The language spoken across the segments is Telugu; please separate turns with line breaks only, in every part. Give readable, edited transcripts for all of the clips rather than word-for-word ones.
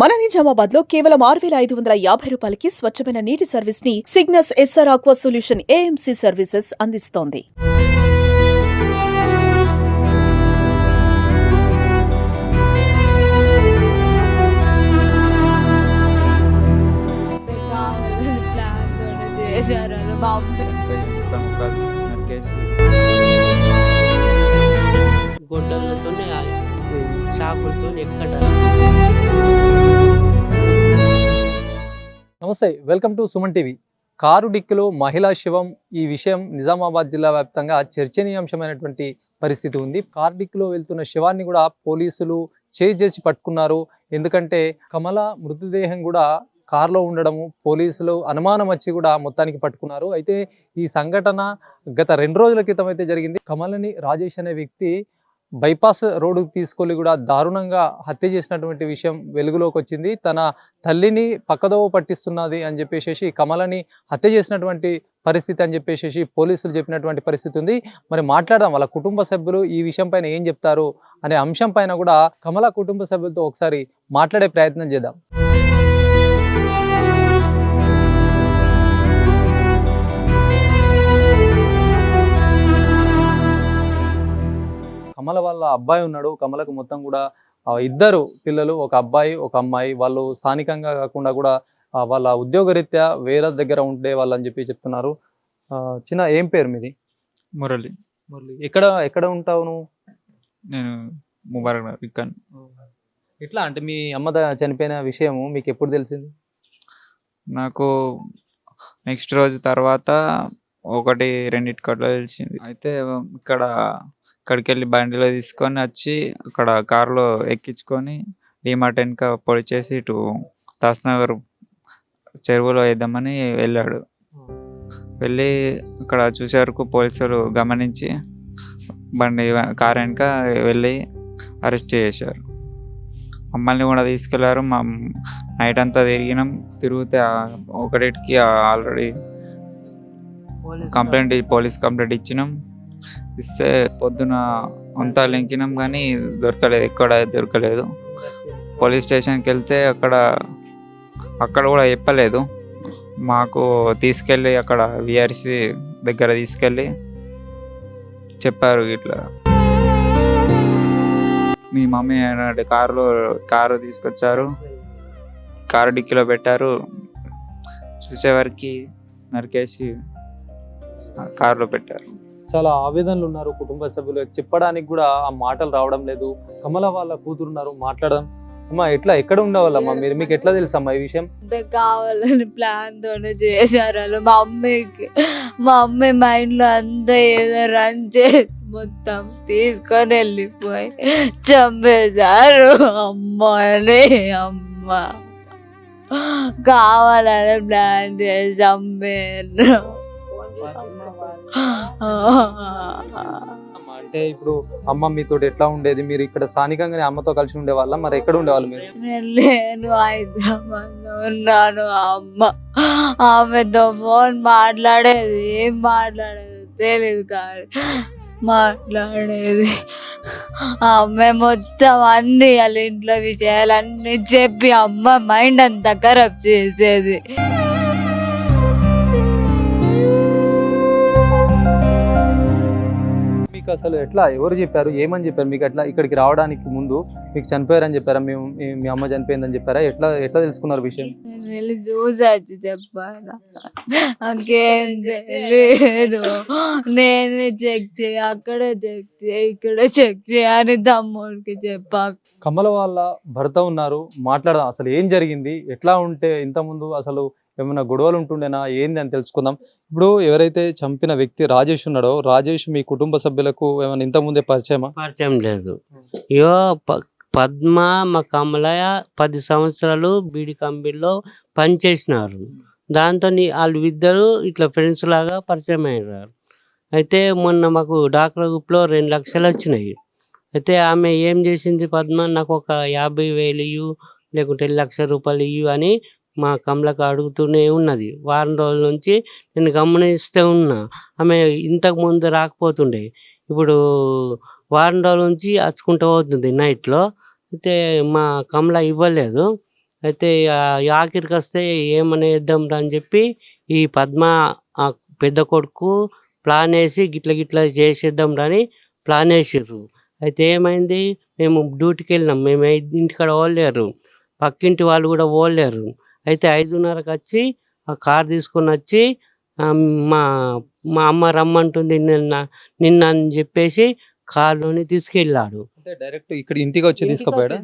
మన నిజామాబాద్ లో కేవలం 6,550 రూపాయలకి స్వచ్ఛమైన నీటి సర్వీస్ ని Cygnus SR aqua solution AMC services అందిస్తోంది.
గొడ్డలతో చాకులతో ఎక్కడ.
నమస్తే, welcome to Suman TV. Car డిక్కీలో మహిళా శవం. ఈ విషయం నిజామాబాద్ జిల్లా వ్యాప్తంగా చర్చనీయాంశమైనటువంటి పరిస్థితి ఉంది. కారు డిక్కీలో వెళ్తున్న శవాన్ని కూడా పోలీసులు చేసి పట్టుకున్నారు. ఎందుకంటే కమల మృతదేహం కూడా కారులో ఉండడము పోలీసులు అనుమానం వచ్చి కూడా మొత్తానికి పట్టుకున్నారు. అయితే ఈ సంఘటన గత 2 రోజుల క్రితం అయితే జరిగింది. కమలని రాజేష్ అనే వ్యక్తి బైపాస్ రోడ్డుకు తీసుకొని కూడా దారుణంగా హత్య చేసినటువంటి విషయం వెలుగులోకి వచ్చింది. తన తల్లిని పక్కదోవ పట్టిస్తున్నది అని చెప్పేసి కమలని హత్య చేసినటువంటి పరిస్థితి అని చెప్పేసి పోలీసులు చెప్పినటువంటి పరిస్థితి ఉంది. మరి మాట్లాడదాం వాళ్ళ కుటుంబ సభ్యులు ఈ విషయం పైన ఏం చెప్తారు అనే అంశం పైన కూడా కమల కుటుంబ సభ్యులతో ఒకసారి మాట్లాడే ప్రయత్నం చేద్దాం. కమల వాళ్ళ అబ్బాయి ఉన్నాడు. కమలకు మొత్తం కూడా 2 పిల్లలు, ఒక అబ్బాయి ఒక అమ్మాయి. వాళ్ళు స్థానికంగా కాకుండా కూడా వాళ్ళ ఉద్యోగరీత్యా వేరే దగ్గర ఉండే వాళ్ళని చెప్పి చెప్తున్నారు. చిన్న ఏం పేరు మీది?
మురళి.
మురళి. ఎక్కడ ఉంటావు నువ్వు?
నేను ముబారక్ నగర్ ఇక్కడ.
ఎట్లా అంటే మీ అమ్మ చనిపోయిన విషయము మీకు ఎప్పుడు తెలిసింది?
నాకు నెక్స్ట్ రోజు తర్వాత 1-2 తెలిసింది. అయితే ఇక్కడికి వెళ్ళి బండిలో తీసుకొని వచ్చి అక్కడ కారులో ఎక్కించుకొని డిమార్ట్ వెనుక పొడి చేసి ఇటు దాస్నగర్ చెరువులో వేద్దామని వెళ్ళాడు. వెళ్ళి అక్కడ చూసే వరకు పోలీసులు గమనించి కారు వెనుక వెళ్ళి అరెస్ట్ చేశారు. మమ్మల్ని కూడా తీసుకెళ్లారు. మా నైట్ అంతా తిరిగితే 1కి ఆల్రెడీ పోలీస్ కంప్లైంట్ ఇచ్చినాం. ఇస్తే పొద్దున అంతా లెంకినాం కానీ ఎక్కడ దొరకలేదు. పోలీస్ స్టేషన్కి వెళ్తే అక్కడ కూడా చెప్పలేదు మాకు. తీసుకెళ్ళి అక్కడ విఆర్సి దగ్గర తీసుకెళ్ళి చెప్పారు, ఇట్లా మీ మమ్మీ కారు తీసుకొచ్చారు, కారు డిక్కీలో పెట్టారు, చూసేవారికి నరికేసి కారులో పెట్టారు.
చాలా ఆవేదనలు ఉన్నారు కుటుంబ సభ్యులు. చెప్పడానికి కూడా ఆ మాటలు రావడం లేదు. కమల వాళ్ళ కూతురున్నారు, మాట్లాడదాం. అమ్మా ఎక్కడ ఉండేవాళ్ళమ్మా మీరు? మీకు ఎట్లా తెలుసమ్మా ఈ విషయం?
కావాలని ప్లాన్ తోనే చేశారు వాళ్ళు. మా అమ్మ మైండ్ లో అంతా ఏదో రన్ చేసి మొత్తం తీసుకొని వెళ్ళిపోయి చంపేశారు అమ్మని. అమ్మ కావాలని ప్లాన్ చేసి చంపారు.
అంటే ఇప్పుడు అమ్మ మీతో ఎట్లా ఉండేది? మీరు ఇక్కడ స్థానికంగానే అమ్మతో కలిసి ఉండేవాళ్ళ? మరి ఎక్కడ ఉండేవాళ్ళు మీరు?
నేను హైదరాబాద్ లో ఉన్నాను. ఆమెతో ఫోన్ మాట్లాడేది, ఏం మాట్లాడేది తెలియదు కానీ మాట్లాడేది. ఆమె మొత్తం అంది వాళ్ళ ఇంట్లో విషయాలన్నీ చెప్పి అమ్మ మైండ్ అంతా ఖరాబ్ చేసేది.
అసలు ఎట్లా ఎవరు చెప్పారు, ఏమని చెప్పారు మీకు? అట్లా ఇక్కడికి రావడానికి ముందు మీకు చనిపోయారని చెప్పారా? మీ అమ్మ చనిపోయిందని చెప్పారా? ఎట్లా తెలుసుకున్నారు విషయం?
వెళ్ళి చూసాచి చెప్పాను, నాకేం తెలియదు. నేనే చెక్ చేయి, అక్కడే చెక్ చేయి, ఇక్కడే చెక్ చేయని తమ్ముడికి చెప్పా.
కమల వాళ్ళ భర్త ఉన్నారు, మాట్లాడదాం. అసలు ఏం జరిగింది, ఎట్లా ఉంటే ఇంతకుముందు అసలు ఏమైనా గొడవలు ఉంటుండేనా ఏంది అని తెలుసుకుందాం. ఇప్పుడు ఎవరైతే చంపిన వ్యక్తి రాజేష్ ఉన్నాడో, రాజేష్ మీ కుటుంబ సభ్యులకు ఏమైనా ఇంతకుముందే పరిచయం
లేదు. ఇయో పద్మ మా కమలయ్య 10 సంవత్సరాలు బీడి కంపెనీలో పనిచేసినారు. దాంతో వాళ్ళు 2 ఇట్లా ఫ్రెండ్స్ లాగా పరిచయం అయ్యారు. అయితే మొన్న మాకు డాక్టర్ గ్రూప్లో 2 లక్షలు వచ్చినాయి. అయితే ఆమె ఏం చేసింది, పద్మ నాకు ఒక 50,000 ఇయ్యు లేకుంటే 1,00,000 రూపాయలు ఇయ్యు అని మా కమలకు అడుగుతూనే ఉన్నది. వారం రోజుల నుంచి నేను గమనిస్తూ ఉన్నా. ఆమె ఇంతకు ముందు రాకపోతుండే, ఇప్పుడు వారం రోజుల నుంచి అచ్చుకుంటూ పోతుంది నైట్లో. అయితే మా కమల ఇవ్వలేదు. అయితే ఆఖరికి వస్తే ఏమని వేద్దాం అని చెప్పి ఈ పద్మ ఆ పెద్ద కొడుకు ప్లాన్ వేసి గిట్ల గిట్ల చేసేద్దాం అని ప్లాన్ వేసిర్రు. అయితే ఏమైంది, మేము డ్యూటీకి వెళ్ళినాం, మేము ఇంటికాడ ఓడలేరు, పక్కింటి వాళ్ళు కూడా ఓడలేరు. అయితే 5:30కి వచ్చి ఆ కార్ తీసుకొని వచ్చి మా మా అమ్మ రమ్మంటుంది నిన్న అని చెప్పేసి కార్లోని తీసుకెళ్ళాడు.
అంటే డైరెక్ట్ ఇక్కడ ఇంటికి వచ్చి తీసుకుపోయాడా?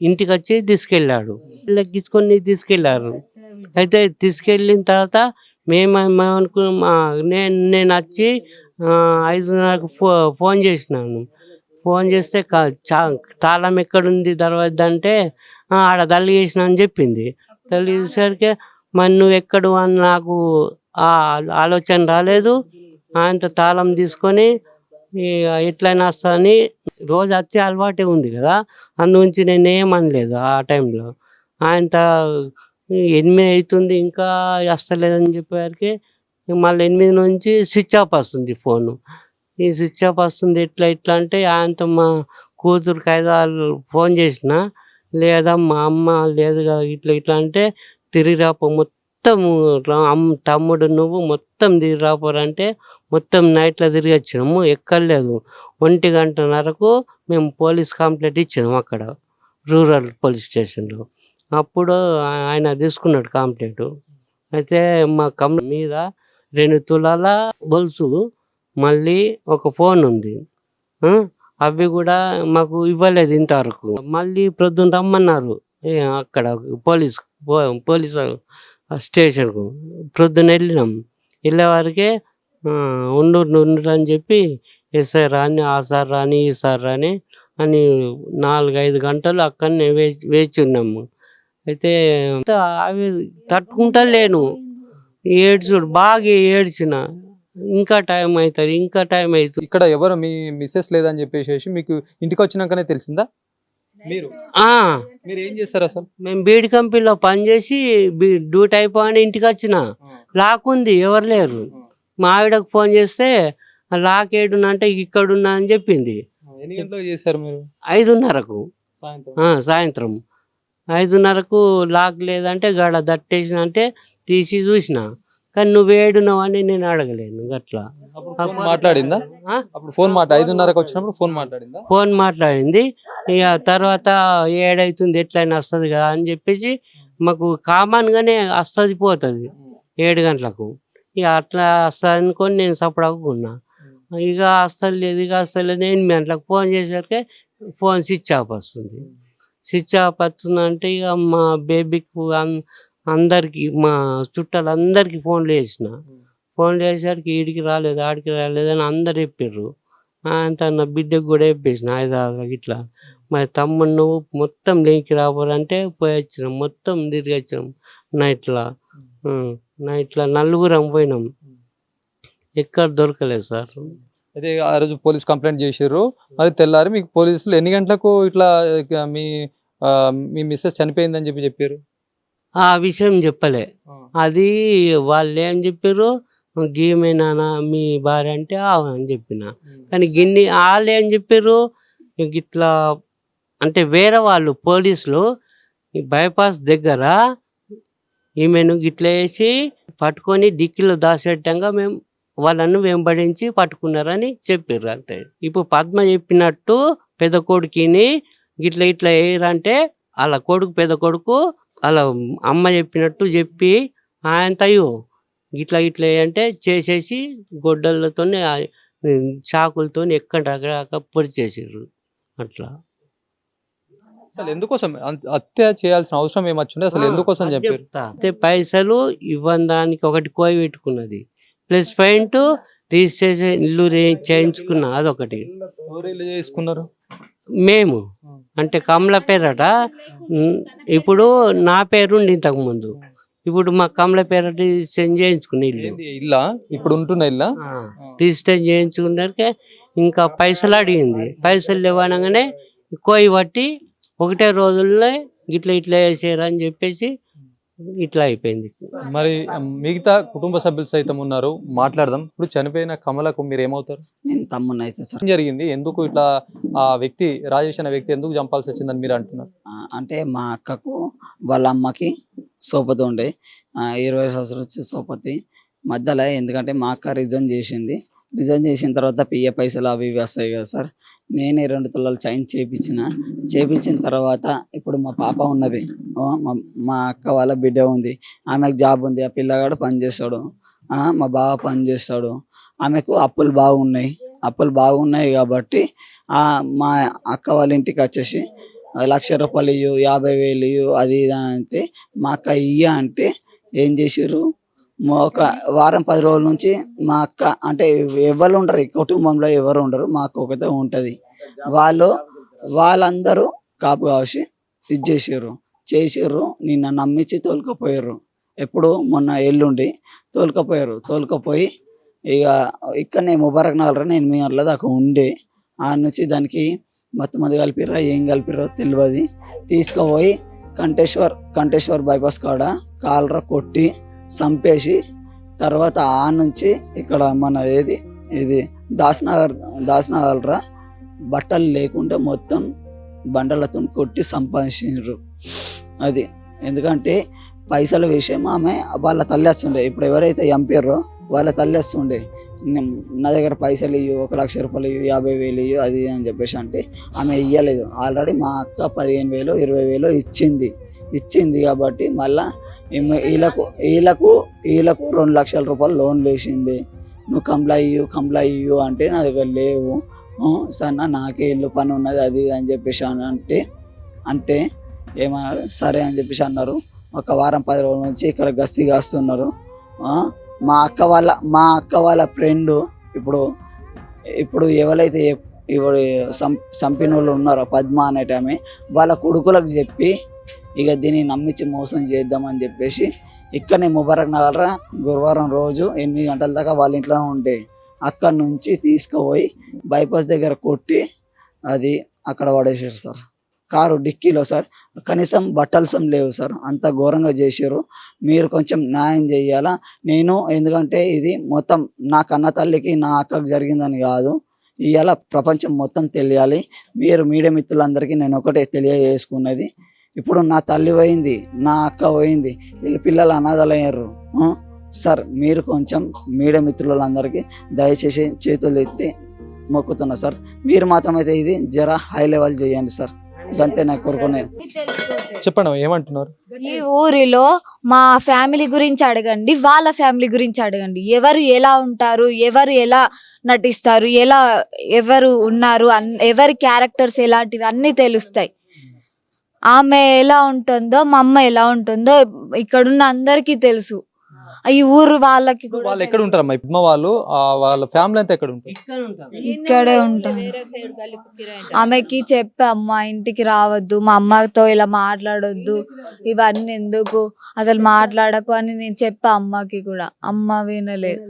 ఇంటికి వచ్చి తీసుకెళ్ళాడు, లెక్కించుకొని తీసుకెళ్ళారు. అయితే తీసుకెళ్ళిన తర్వాత మేము అనుకున్నాం, నేను వచ్చి 5:30కు ఫోన్ చేసినాను. ఫోన్ చేస్తే తాళం ఎక్కడుంది దర్వాజా అంటే ఆడ తలిగేసిన అని చెప్పింది. తలిగేసరికి మరి నువ్వు ఎక్కడు అని నాకు ఆలోచన రాలేదు. ఆయనతో తాళం తీసుకొని ఎట్లయినా వస్తానని రోజు వచ్చే అలవాటే ఉంది కదా, అందుగురించి నేను ఏమనలేదు ఆ టైంలో. ఆయనతో 8 అవుతుంది ఇంకా వస్తలేదని చెప్పేసరికి మళ్ళీ 8 నుంచి స్విచ్ ఆఫ్ వస్తుంది ఫోను. ఈ స్విచ్ ఆఫ్ వస్తుంది ఎట్లా అంటే ఆయనతో మా కూతురుకి 5-6 ఫోన్ చేసిన, లేదా మా అమ్మ లేదు కదా ఇట్లా అంటే తిరిగి రాపో మొత్తం తమ్ముడు నువ్వు మొత్తం తిరిగి రాపోరంటే మొత్తం నైట్లో తిరిగి వచ్చినాము, ఎక్కర్లేదు. 1:30కు మేము పోలీస్ కంప్లైంట్ ఇచ్చినాము అక్కడ రూరల్ పోలీస్ స్టేషన్లో. అప్పుడు ఆయన తీసుకున్నాడు కంప్లైంట్. అయితే మా మీద 2 తులాల గొలుసు, మళ్ళీ ఒక ఫోన్ ఉంది, అవి కూడా మాకు ఇవ్వలేదు ఇంతవరకు. మళ్ళీ ప్రొద్దున రమ్మన్నారు అక్కడ పోలీస్ స్టేషన్కు. ప్రొద్దున వెళ్ళినాం, వెళ్ళే వరకే ఉండు అని చెప్పి ఎస్ఐ రాని, ఆ సార్ రాని, ఈ సార్ రాని అని 4-5 గంటలు అక్కడనే వేచి ఉన్నాము. అయితే అవి తట్టుకుంటా లేను, ఏడ్చుడు బాగా ఏడ్చిన, ఇంకా టైం అవుతుంది.
ఇక్కడ ఎవరు మీ మిస్సెస్ లేదని చెప్పేసి మీకు ఇంటికి వచ్చినాకనే తెలిసిందా? మీరు ఏం చేస్తారు అసలు?
మేము బీడి కంపెనీలో పనిచేసి డ్యూటీ అయిపోయి ఇంటికి వచ్చిన, లాక్ ఉంది, ఎవరు లేరు. మా ఆవిడకు ఫోన్ చేస్తే లాక్ ఏడునంటే ఇక్కడున్నా అని చెప్పింది.
ఎన్ని గంటలకు చేశారు మీరు?
5:30కు సాయంత్రం 5:30కు లాక్ లేదంటే గడ దట్టేసిన అంటే తీసి చూసిన, కానీ నువ్వు ఏడున్నావు అని నేను అడగలేను. గట్లా
మాట్లాడిందా? అప్పుడు ఫోన్ 5:30కు వచ్చినప్పుడు ఫోన్ మాట్లాడింది. ఇక తర్వాత 7 అవుతుంది ఎట్లయినా వస్తుంది కదా అని చెప్పేసి మాకు కామన్గానే వస్తుంది పోతుంది 7 గంటలకు. ఇక అట్లా వస్తుంది అనుకొని నేను సపడకున్నా. ఇక వస్తలేదు 8 గంటలకు ఫోన్ చేసరికి ఫోన్ స్విచ్ ఆఫ్ వస్తుంది. స్విచ్ ఆఫ్ వస్తుందంటే ఇక మా బేబీకి అందరికి, మా చుట్టాలందరికీ ఫోన్లు చేసేసరికి ఈడికి రాలేదు, ఆడికి రాలేదు అని అందరు చెప్పారు. అంత నా బిడ్డకు కూడా చెప్పేసిన 5-6 ఇట్లా. మరి తమ్ముడు నువ్వు మొత్తం లేకి రావాలంటే పోయి వచ్చినాం, మొత్తం తిరిగి వచ్చినాం. నైట్లో 4 పోయినాం, ఎక్కడ దొరకలేదు సార్. అయితే ఆ రోజు పోలీస్ కంప్లైంట్ చేసారు, మరి తెల్లారి మీకు పోలీసులు ఎన్ని గంటలకు ఇట్లా మీ మిస్సెస్ చనిపోయిందని చెప్పారు?
ఆ విషయం చెప్పలే. అది వాళ్ళు ఏం చెప్పారు, గీమేనా మీ భార్య అంటే అని చెప్పిన. కానీ వాళ్ళు ఏం చెప్పారు, ఇట్లా అంటే వేరే వాళ్ళు పోలీసులు బైపాస్ దగ్గర ఈమెను గిట్లా వేసి పట్టుకొని డిక్కీలో దాచేటంగా వాళ్ళను వెంబడించి పట్టుకున్నారని చెప్పారు అంతే. ఇప్పుడు పద్మ చెప్పినట్టు పెద్ద కొడుకుని ఇట్లా వేయరంటే వాళ్ళ కొడుకు, పెద్ద కొడుకు అలా అమ్మ చెప్పినట్టు చెప్పి ఆయనతో అయ్యో ఇట్లా అంటే చేసేసి గొడ్డలతో చాకులతో ఎక్కడ పొడిచేసారు. అట్లా
అసలు ఎందుకోసం హత్య చేయాల్సిన అవసరం ఏమొచ్చింది, అసలు ఎందుకోసం చెప్పారు?
అయితే పైసలు ఇవ్వని దానికి ఒకటి కోయి పెట్టుకున్నది, ప్లస్ పాయింట్ రిజిస్ట్రేషన్ ఇల్లు చేయించుకున్నా, అదొకటి.
చేసుకున్నారు
మేము అంటే కమల పేరట. ఇప్పుడు నా పేరుండి ఇంతకు ముందు, ఇప్పుడు మా కమల పేరట రిజిస్ట్రేషన్ చేయించుకున్న
ఇల్లా, ఇప్పుడు ఉంటున్న ఇల్లా
రిజిస్ట్రేషన్ చేయించుకున్నాక ఇంకా పైసలు అడిగింది. పైసలు ఇవ్వనగానే కోయి పట్టి 1 రోజుల్లో ఇట్లా వేసారు అని చెప్పేసి ఇట్లా అయిపోయింది.
మరి మిగతా కుటుంబ సభ్యులు సైతం ఉన్నారు, మాట్లాడదాం. ఇప్పుడు చనిపోయిన కమలకు మీరు ఏమవుతారు?
నేను తమ్ముని అయితే సార్.
జరిగింది, ఎందుకు ఇట్లా ఆ వ్యక్తి రాజేష్ అనే వ్యక్తి ఎందుకు చంపాల్సి వచ్చిందని మీరు అంటున్నారు?
అంటే మా అక్కకు వాళ్ళ అమ్మకి సోపతి ఉండే 20 సంవత్సరాలు వచ్చి సోపతి మధ్యలో, ఎందుకంటే మా అక్క రిజైన్ చేసిన తర్వాత పిఏ పైసలు అవి ఇవి వస్తాయి కదా సార్. నేనే 2 తులాలు చైన్ చేపించిన తర్వాత ఇప్పుడు మా పాప ఉన్నది, మా అక్క వాళ్ళ బిడ్డ ఉంది, ఆమెకు జాబ్ ఉంది, ఆ పిల్లగాడు పని చేస్తాడు, మా బావ పని చేస్తాడు. ఆమెకు అప్పులు బాగున్నాయి కాబట్టి మా అక్క వాళ్ళ ఇంటికి వచ్చేసి 1,00,000 రూపాయలు ఇయ్యు, 50,000 ఇయ్యు, అది ఇది అని అంటే మా అక్క అంటే ఏం చేసారు, ఒక వారం 10 రోజుల నుంచి మా అక్క అంటే ఎవరు ఉండరు, కుటుంబంలో ఎవరు ఉండరు, మా అక్క ఒకటే ఉంటుంది. వాళ్ళందరూ కాపు కాసి ఇది చేసారు. నిన్న నమ్మించి తోలుకపోయారు. ఎప్పుడు మొన్న ఎల్లుండి తోలుకపోయి ఇక ఇక్కడనే ముబారక్ నగర్ నేను మీ అట్లా దాకా ఉండే ఆ నుంచి దానికి మొత్తం మంది కలిపిర్రా ఏం కలిపిర్రో తెలియదు. తీసుకుపోయి కంటేశ్వర్ బైపాస్ కాడ కాలరా కొట్టి చంపేసి తర్వాత ఆ నుంచి ఇక్కడ మన ఇది దాసనగర్ బట్టలు లేకుండా మొత్తం బండలతో కొట్టి సంపాదించారు. అది ఎందుకంటే పైసల విషయం ఆమె వాళ్ళ తల్లి వస్తుండే, ఇప్పుడు ఎవరైతే చంపారో వాళ్ళ తల్లి వస్తుండే, నా దగ్గర పైసలు ఇయ్యు, 1,00,000 రూపాయలు ఇయ్యు, 50,000 ఇయ్యు, అది అని చెప్పేసి అంటే ఆమె ఇయ్యలేదు. ఆల్రెడీ మా అక్క 15,000 20,000 ఇచ్చింది కాబట్టి మళ్ళా వీళ్ళకు 2,00,000 రూపాయలు లోన్ వేసింది. నువ్వు కంప్లై ఇయ్యు అంటే నా దగ్గర లేవు సార్, నాకే ఇల్లు పని ఉన్నది అది అని చెప్పేసి అంటే ఏమన్నారు, సరే అని చెప్పేసి అన్నారు. ఒక వారం 10 రోజుల నుంచి ఇక్కడ గస్తీ కాస్తున్నారు. మా అక్క వాళ్ళ ఫ్రెండ్ ఇప్పుడు ఎవరైతే ఇప్పుడు చంపిన వాళ్ళు ఉన్నారో పద్మ అనేట ఆమె వాళ్ళ కొడుకులకు చెప్పి ఇక దీన్ని నమ్మించి మోసం చేద్దామని చెప్పేసి ఇక్కడనే ముబారక్ నగర్ గురువారం రోజు 8 గంటల దాకా వాళ్ళ ఇంట్లోనే ఉంటే అక్కడ నుంచి తీసుకుపోయి బైపాస్ దగ్గర కొట్టి అది అక్కడ పడేసారు సార్. కారు డిక్కీలో సార్, కనీసం బట్టలు లేవు సార్, అంత ఘోరంగా చేసారు. మీరు కొంచెం న్యాయం చేయాలా. నేను ఎందుకంటే ఇది మొత్తం నా కన్న తల్లికి నా అక్కకు జరిగిందని కాదు, ఇవాళ ప్రపంచం మొత్తం తెలియాలి. మీరు మీడియా మిత్రులందరికీ నేను ఒకటే తెలియజేసుకున్నది, ఇప్పుడు నా తల్లి పోయింది, నా అక్క పోయింది, వీళ్ళు పిల్లలు అనాథలయ్యారు సార్. మీరు కొంచెం మీడియా మిత్రులందరికీ దయచేసి చేతులు ఎత్తి మొక్కుతున్నా సార్. మీరు మాత్రమైతే ఇది జర హై లెవెల్ చేయండి సార్, అంతే నాకు కోరుకునేది.
చెప్పండి ఏమంటున్నారు.
ఈ ఊరిలో మా ఫ్యామిలీ గురించి అడగండి, వాళ్ళ ఫ్యామిలీ గురించి అడగండి, ఎవరు ఎలా ఉంటారు, ఎవరు ఎలా నటిస్తారు, ఎవరు ఉన్నారు, ఎవరి క్యారెక్టర్స్ ఎలాంటివి అన్నీ తెలుస్తాయి. ఆమె ఎలా ఉంటుందో మా అమ్మ ఎలా ఉంటుందో ఇక్కడున్న అందరికీ తెలుసు. ఈ ఊరు వాళ్ళకి
వాళ్ళు ఎక్కడ ఉంటారమ్మా పద్మ వాళ్ళు, వాళ్ళ ఫ్యామిలీ అంతా ఎక్కడ ఉంటారు?
ఇక్కడే ఉంటారు. ఆమెకి చెప్పా, అమ్మ ఇంటికి రావద్దు, మా అమ్మతో ఇలా మాట్లాడొద్దు, ఇవన్నీ ఎందుకు అసలు మాట్లాడకు అని నేను చెప్పా అమ్మకి కూడా. అమ్మ వినలేదు,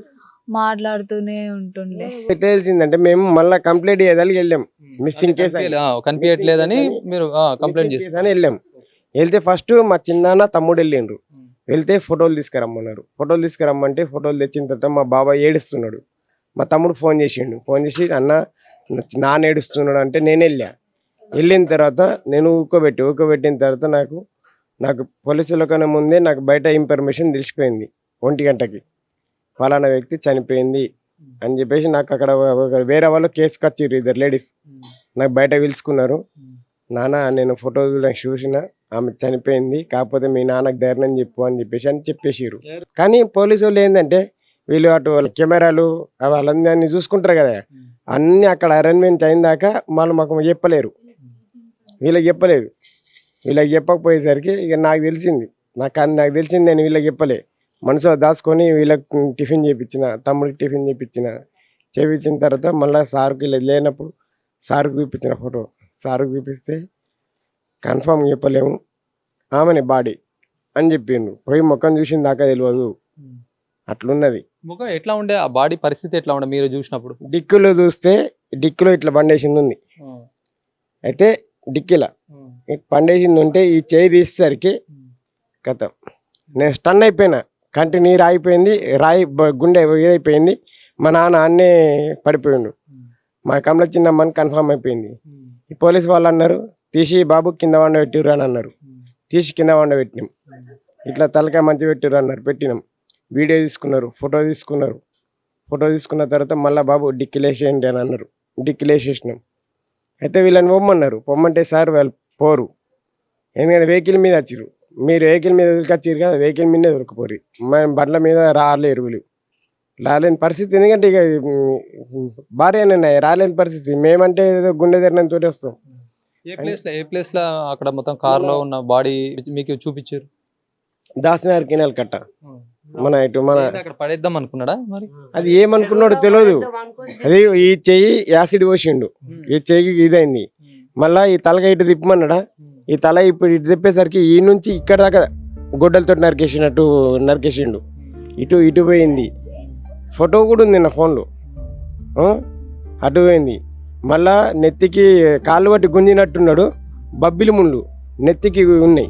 మాట్లాడుతూనే ఉంటుండే.
తెలిసిందంటే మేము మళ్ళీ కంప్లైంట్ చేయడానికి వెళ్ళాం, మిస్సింగ్ కేసు
కనిపించట్లేదని మీరు కంప్లైంట్ చేసి
వెళ్ళాం. వెళ్తే ఫస్ట్ మా చిన్నాన్న తమ్ముడు వెళ్ళిండ్రు, వెళ్తే ఫోటోలు తీసుకురమ్మన్నారు. ఫోటోలు తీసుకురమ్మంటే ఫోటోలు తెచ్చిన తర్వాత మా బాబాయ్ ఏడుస్తున్నాడు. మా తమ్ముడు ఫోన్ చేసి అన్న నాన్న ఏడుస్తున్నాడు అంటే నేను వెళ్ళిన తర్వాత నేను ఊకోబెట్టిన తర్వాత నాకు పోలీసుల కన్నా ముందే నాకు బయట ఇన్ఫర్మేషన్ తెలిసిపోయింది. 1 గంటకి ఫలానా వ్యక్తి చనిపోయింది అని చెప్పేసి నాకు అక్కడ వేరే వాళ్ళు కేసు కచ్చిర్రు, 2 లేడీస్ నాకు బయట పిలుచుకున్నారు. నాన్న నేను ఫోటో చూసిన ఆమె చనిపోయింది, కాకపోతే మీ నాన్నకు ధైర్యం చెప్పు అని చెప్పేసిరు. కానీ పోలీసు వాళ్ళు ఏంటంటే వీళ్ళు అటు కెమెరాలు వాళ్ళందరినీ చూసుకుంటారు కదా, అన్నీ అక్కడ అరేంజ్మెంట్ అయిన దాకా వాళ్ళు మాకు చెప్పలేరు. వీళ్ళకి చెప్పకపోయేసరికి ఇక నాకు తెలిసింది నేను వీళ్ళకి చెప్పలే. మనసులో దాచుకొని వీళ్ళకి టిఫిన్ చేయించిన, తమ్ముడికి టిఫిన్ చేయించిన తర్వాత మళ్ళీ సార్కి లేనప్పుడు సార్కి చూపించిన ఫోటో. సార్కి చూపిస్తే కన్ఫామ్ చెప్పలేము ఆమెని బాడీ అని చెప్పిండు. పోయి ముఖం చూసిన దాకా తెలియదు, అట్లున్నది.
ముఖం ఎట్లా ఉండే, ఆ బాడీ పరిస్థితి ఎట్లా ఉండే మీరు చూసినప్పుడు?
డిక్కీలో చూస్తే డిక్కీలో ఇట్లా బండేసింది ఉంది. అయితే డిక్కీలో బండేసింది ఉంటే ఈ చేయి తీసేసరికి కథ నేను స్టన్ అయిపోయినా. కంటి నీరు ఆగిపోయింది, గుండె ఏదైపోయింది. మా నాన్న అన్నే పడిపోయిండు. మా కమల చిన్నమ్మని కన్ఫామ్ అయిపోయింది. ఈ పోలీసు వాళ్ళు అన్నారు తీసి బాబు కింద వండ పెట్టిర్రు అని అన్నారు. తీసి కింద వండబెట్టినాం. ఇట్లా తలకాయ మంచి పెట్టారు అన్నారు, పెట్టినాం. వీడియో తీసుకున్నారు, ఫోటో తీసుకున్నారు. ఫోటో తీసుకున్న తర్వాత మళ్ళీ బాబు డిక్కిలేసేయండి అని అన్నారు. డిక్కిలేసేసినాం. అయితే వీళ్ళని పొమ్మన్నారు. పొమ్మంటే సార్ వాళ్ళు పోరు, ఎందుకంటే వెహికల్ మీద వచ్చిర్రు. మీరు వెహికల్ మీద దొరికొచ్చారు కదా, వెహికల్ మీదే దొరికిపోరు. మనం బండ్ల మీద రాలేరు వీళ్ళు, రాలేని పరిస్థితి. ఎందుకంటే ఇక భార్యనే రాలేని పరిస్థితి. మేమంటే ఏదో గుండె ధరణం తోటి వస్తాం.
ఏ ప్లేస్ లో అక్కడ మొత్తం కార్ లో ఉన్న బాడీ మీకు చూపించారు?
దాసనగర్ కెనాల్ కట్ట మన ఇటు మన
అక్కడ పడేద్దాం అనుకున్నాడా మరి?
అది ఏమనుకున్నాడో తెలియదు. అది ఈ చెయ్యి యాసిడ్ పోసిండు, ఈ చెయ్యి ఇదైంది. మళ్ళా ఈ తలగా ఇటు తిప్పమన్నాడా, ఈ తల ఇప్పుడు ఇటు తిప్పేసరికి ఈ నుంచి ఇక్కడ దాకా గొడ్డలతో నరికేసిండు. ఇటు పోయింది. ఫోటో కూడా ఉంది నా ఫోన్లో. అటు పోయింది. మళ్ళా నెత్తికి కాళ్ళు పట్టి గుంజినట్టున్నాడు. బబ్బిలి ముళ్ళు నెత్తికి ఉన్నాయి.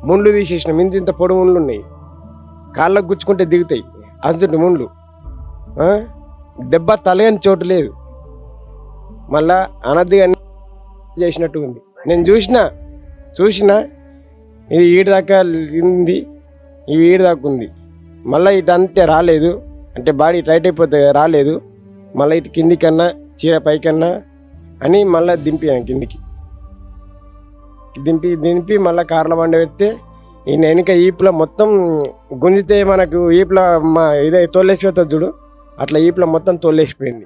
ముళ్ళు తీసేసినాం. ఇంత పొడి ముళ్ళు ఉన్నాయి. కాళ్ళకు గుచ్చుకుంటే దిగుతాయి అసలు ముళ్ళు. దెబ్బ తలగని చోటు లేదు. మళ్ళా అనద్దుగా చేసినట్టు ఉంది. నేను చూసిన ఇది ఈడు దాకా ఉంది, ఇవి ఈడు దాకా ఉంది. మళ్ళీ ఇటు అంతే రాలేదు, అంటే బాడీ టైట్ అయిపోతుంది కదా, రాలేదు. మళ్ళీ ఇటు కింది కన్నా చీర పైకన్నా అని మళ్ళీ దింపాను. కిందికి దింపి మళ్ళీ కార్ల బండ పెడితే ఈయన వెనుక ఈపులో మొత్తం గుంజితే మనకు ఈపులో మా ఇదే తోలేసిపోతుంది చూడు, అట్లా ఈపులో మొత్తం తోలేసిపోయింది.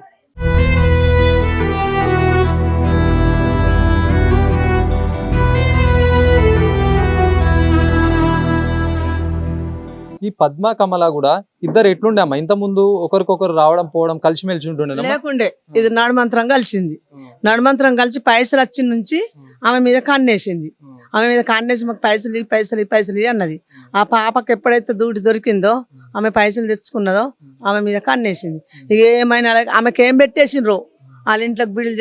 ఈ పద్మ కమల కూడా ఇద్దరు ఎట్లుండే అమ్మా? ఇంత ముందు ఒకరికొకరు రావడం పోవడం కలిసిమెలిసి ఉంటుండే
లేకుండే. ఇది నడుమంత్రం కలిసింది. నడుమంత్రం కలిసి పైసలు వచ్చి నుంచి ఆమె మీద కన్నేసింది. ఆమె మీద కన్నేసి మాకు పైసలు అన్నది. ఆ పాపకి ఎప్పుడైతే దూటి దొరికిందో ఆమె పైసలు తెచ్చుకున్నదో ఆమె మీద కన్నేసింది. ఇక ఏమైనా ఆమెకి ఏం పెట్టేసిండ్రు, వాళ్ళ ఇంట్లోకి బిడిలు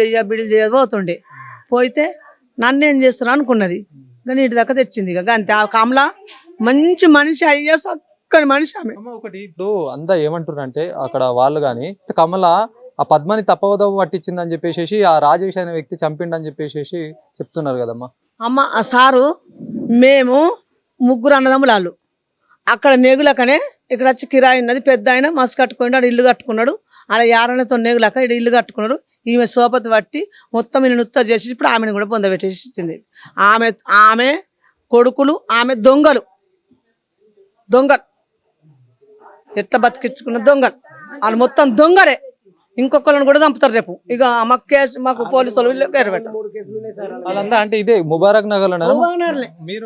చేయదు పోతుండే. పోతే నన్ను ఏం చేస్తున్నా అనుకున్నది. కానీ ఇటు దాకా తెచ్చింది. ఇక అంతే. ఆ కమల మంచి మనిషి, అయ్యా చక్కని మనిషి ఆమె.
ఒకటి ఇప్పుడు అంతా ఏమంటున్నారు అంటే అక్కడ వాళ్ళు గాని కమల ఆ పద్మని తప్పవదవ పట్టించింది అని చెప్పేసి ఆ రాజేష్ అనే వ్యక్తి చంపిండని చెప్పేసి చెప్తున్నారు కదమ్మా.
అమ్మ ఆ సారు మేము ముగ్గురు అన్నదమ్ములాలు అక్కడ నేగులకనే ఇక్కడ వచ్చి కిరాయి ఉన్నది. పెద్ద ఆయన మస్తు కట్టుకున్నాడు, ఇల్లు కట్టుకున్నాడు. అలా యారణతో నేగులక ఇక్కడ ఇల్లు కట్టుకున్నాడు. ఈమె సోపతి పట్టి మొత్తం ఈయన ఉత్తర చేసి ఇప్పుడు ఆమెను కూడా పొందబెట్టేసి ఇచ్చింది. ఆమె కొడుకులు ఆమె దొంగలు ఎట్లా బతికించుకున్న దొంగలు వాళ్ళు మొత్తం దొంగలే. ఇంకొకళ్ళని కూడా చంపుతారు రేపు. ఇక మాకు పోలీసులు
వాళ్ళంతా అంటే ఇదే ముబారక్ నగర్ లో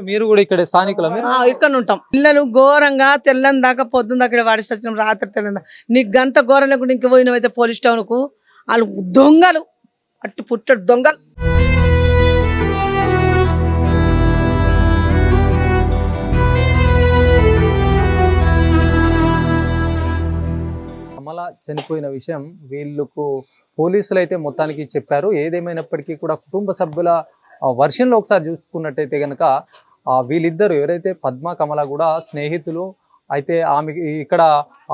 మీరు కూడా ఇక్కడ స్థానికుల?
ఇక్కడ ఉంటాం. పిల్లలు ఘోరంగా తెల్లని దాకా పొద్దున్న దాకా వాడి వచ్చిన రాత్రి తెల్లని నీకు గంత ఘోరం లేకుండా ఇంక పోయినవైతే పోలీస్ స్టేషన్ కు. వాళ్ళు దొంగలు, అట్టు పుట్టడు దొంగలు.
కమల చనిపోయిన విషయం వీళ్ళకు పోలీసులు అయితే మొత్తానికి చెప్పారు. ఏదేమైనప్పటికీ కూడా కుటుంబ సభ్యుల వర్షన్లో ఒకసారి చూసుకున్నట్టయితే కనుక వీళ్ళిద్దరు ఎవరైతే పద్మ కమల కూడా స్నేహితులు అయితే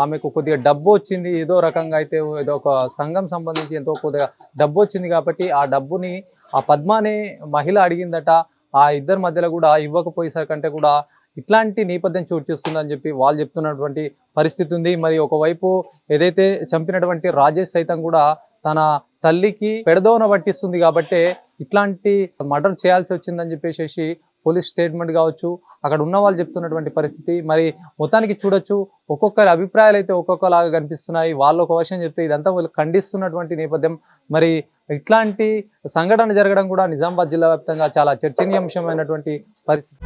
ఆమెకు కొద్దిగా డబ్బు వచ్చింది, ఏదో రకంగా అయితే ఏదో ఒక సంఘం సంబంధించి ఎంతో కొద్దిగా డబ్బు వచ్చింది కాబట్టి ఆ డబ్బుని ఆ పద్మ అనే మహిళ అడిగిందట. ఆ ఇద్దరి మధ్యలో కూడా ఇవ్వకపోయేసరికంటే కూడా ఇట్లాంటి నేపథ్యం చోటు చేసుకుందని చెప్పి వాళ్ళు చెప్తున్నటువంటి పరిస్థితి ఉంది. మరి ఒకవైపు ఏదైతే చంపినటువంటి రాజేష్ సైతం కూడా తన తల్లికి పెడదోన పట్టిస్తుంది కాబట్టి ఇట్లాంటి మర్డర్ చేయాల్సి వచ్చిందని చెప్పేసి పోలీస్ స్టేట్మెంట్ కావచ్చు, అక్కడ ఉన్న వాళ్ళు చెప్తున్నటువంటి పరిస్థితి. మరి మొత్తానికి చూడొచ్చు, ఒక్కొక్కరి అభిప్రాయాలు అయితే ఒక్కొక్కలాగా కనిపిస్తున్నాయి. వాళ్ళు ఒక వర్షం చెప్తే ఇదంతా వాళ్ళు ఖండిస్తున్నటువంటి నేపథ్యం. మరి ఇట్లాంటి సంఘటన జరగడం కూడా నిజామాబాద్ జిల్లా వ్యాప్తంగా చాలా చర్చనీయాంశమైనటువంటి పరిస్థితి.